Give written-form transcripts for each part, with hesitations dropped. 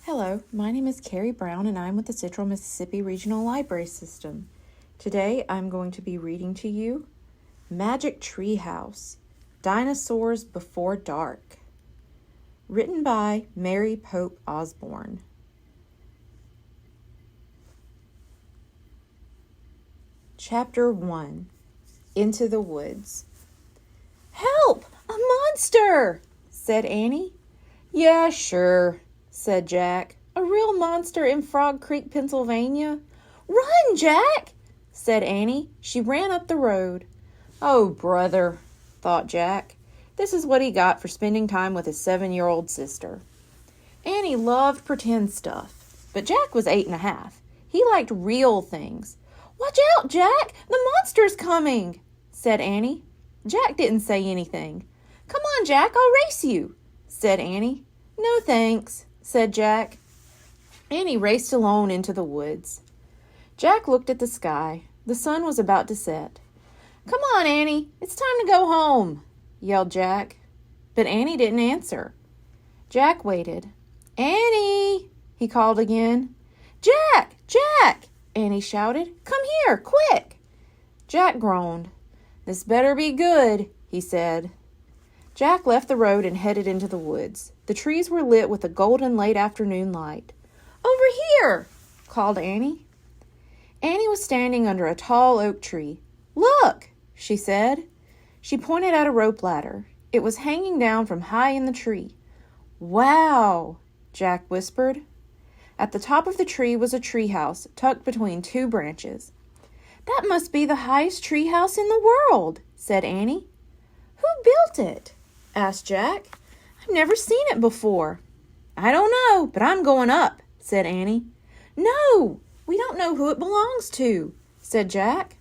Hello, my name is Carrie Brown and I'm with the Central Mississippi Regional Library System. Today I'm going to be reading to you Magic Treehouse, Dinosaurs Before Dark, written by Mary Pope Osbourne. Chapter 1, Into the Woods. "Help! A monster!" said Annie. "Yeah, sure," said Jack. "A real monster in Frog Creek, Pennsylvania?" "Run, Jack!" said Annie. She ran up the road. "Oh, brother," thought Jack. This is what he got for spending time with his 7-year-old sister. Annie loved pretend stuff, but Jack was 8.5. He liked real things. "Watch out, Jack! The monster's coming!" said Annie. Jack didn't say anything. "Come on, Jack, I'll race you," said Annie. "No, thanks," said Jack. Annie raced alone into the woods. Jack looked at the sky. The sun was about to set. "Come on, Annie, it's time to go home," yelled Jack. But Annie didn't answer. Jack waited. "Annie," he called again. "Jack! Jack!" Annie shouted. "Come here, quick!" Jack groaned. "This better be good," he said. Jack left the road and headed into the woods. The trees were lit with a golden late afternoon light. "Over here!" called Annie. Annie was standing under a tall oak tree. "Look!" she said. She pointed at a rope ladder. It was hanging down from high in the tree. "Wow!" Jack whispered. At the top of the tree was a treehouse tucked between two branches. "That must be the highest treehouse in the world," said Annie. "Who built it?" asked Jack. "I've never seen it before." "I don't know, but I'm going up," said Annie. "No, we don't know who it belongs to," said Jack.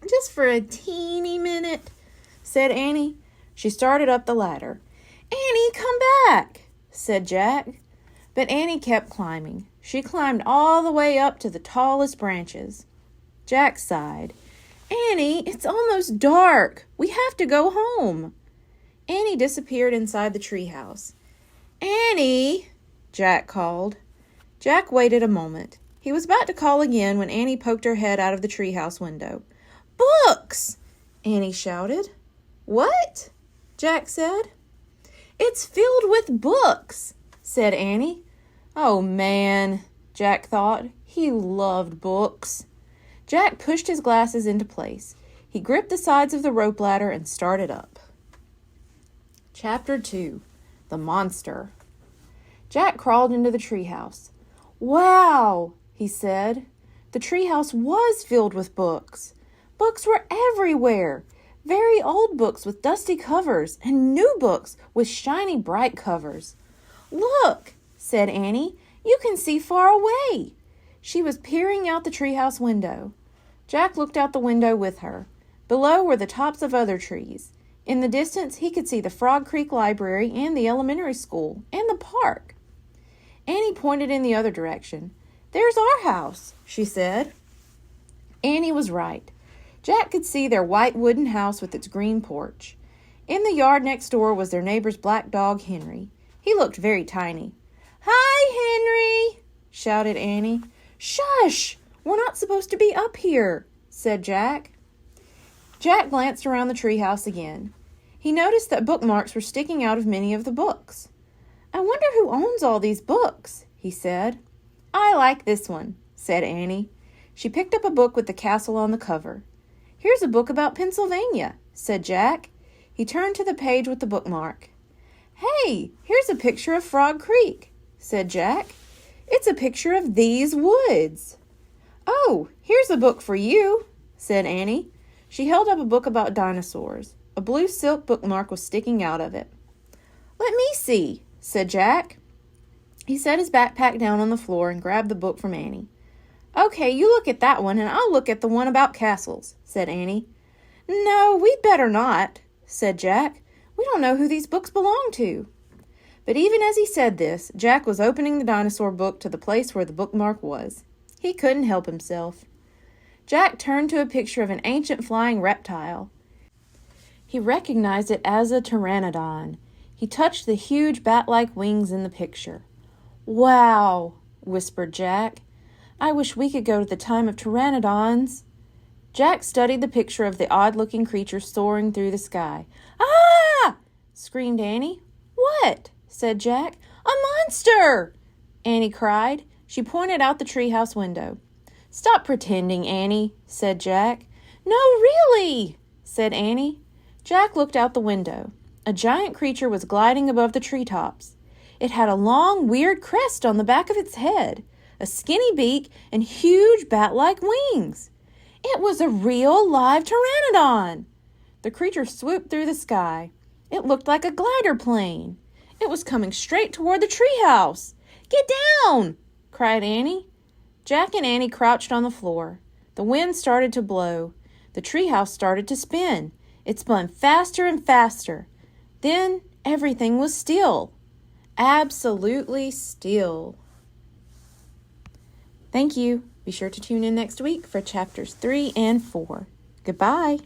"Just for a teeny minute," said Annie. She started up the ladder. "Annie, come back," said Jack. But Annie kept climbing. She climbed all the way up to the tallest branches. Jack sighed. "Annie, it's almost dark. We have to go home." Annie disappeared inside the treehouse. "Annie," Jack called. Jack waited a moment. He was about to call again when Annie poked her head out of the treehouse window. "Books!" Annie shouted. "What?" Jack said. "It's filled with books," said Annie. "Oh, man," Jack thought. He loved books. Jack pushed his glasses into place. He gripped the sides of the rope ladder and started up. Chapter 2, The Monster. Jack crawled into the treehouse. "Wow," he said. The treehouse was filled with books. Books were everywhere. Very old books with dusty covers and new books with shiny bright covers. "Look," said Annie. "You can see far away." She was peering out the treehouse window. Jack looked out the window with her. Below were the tops of other trees. In the distance, he could see the Frog Creek Library and the elementary school and the park. Annie pointed in the other direction. "There's our house," she said. Annie was right. Jack could see their white wooden house with its green porch. In the yard next door was their neighbor's black dog, Henry. He looked very tiny. "Hi, Henry!" shouted Annie. "Shush! We're not supposed to be up here," said Jack. Jack glanced around the treehouse again. He noticed that bookmarks were sticking out of many of the books. "I wonder who owns all these books," he said. "I like this one," said Annie. She picked up a book with the castle on the cover. "Here's a book about Pennsylvania," said Jack. He turned to the page with the bookmark. "Hey, here's a picture of Frog Creek," said Jack. "It's a picture of these woods." "Oh, here's a book for you," said Annie. She held up a book about dinosaurs. A blue silk bookmark was sticking out of it. "Let me see," said Jack. He set his backpack down on the floor and grabbed the book from Annie. "Okay, you look at that one and I'll look at the one about castles," said Annie. "No, we'd better not," said Jack. "We don't know who these books belong to." But even as he said this, Jack was opening the dinosaur book to the place where the bookmark was. He couldn't help himself. Jack turned to a picture of an ancient flying reptile. He recognized it as a pteranodon. He touched the huge bat-like wings in the picture. "Wow," whispered Jack. "I wish we could go to the time of pteranodons." Jack studied the picture of the odd-looking creature soaring through the sky. "Ah!" screamed Annie. "What?" said Jack. "A monster!" Annie cried. She pointed out the treehouse window. "Stop pretending, Annie," said Jack. "No, really," said Annie. Jack looked out the window. A giant creature was gliding above the treetops. It had a long, weird crest on the back of its head, a skinny beak, and huge bat-like wings. It was a real live pteranodon. The creature swooped through the sky. It looked like a glider plane. It was coming straight toward the treehouse. "Get down!" cried Annie. Jack and Annie crouched on the floor. The wind started to blow. The treehouse started to spin. It spun faster and faster. Then everything was still. Absolutely still. Thank you. Be sure to tune in next week for chapters 3 and 4. Goodbye.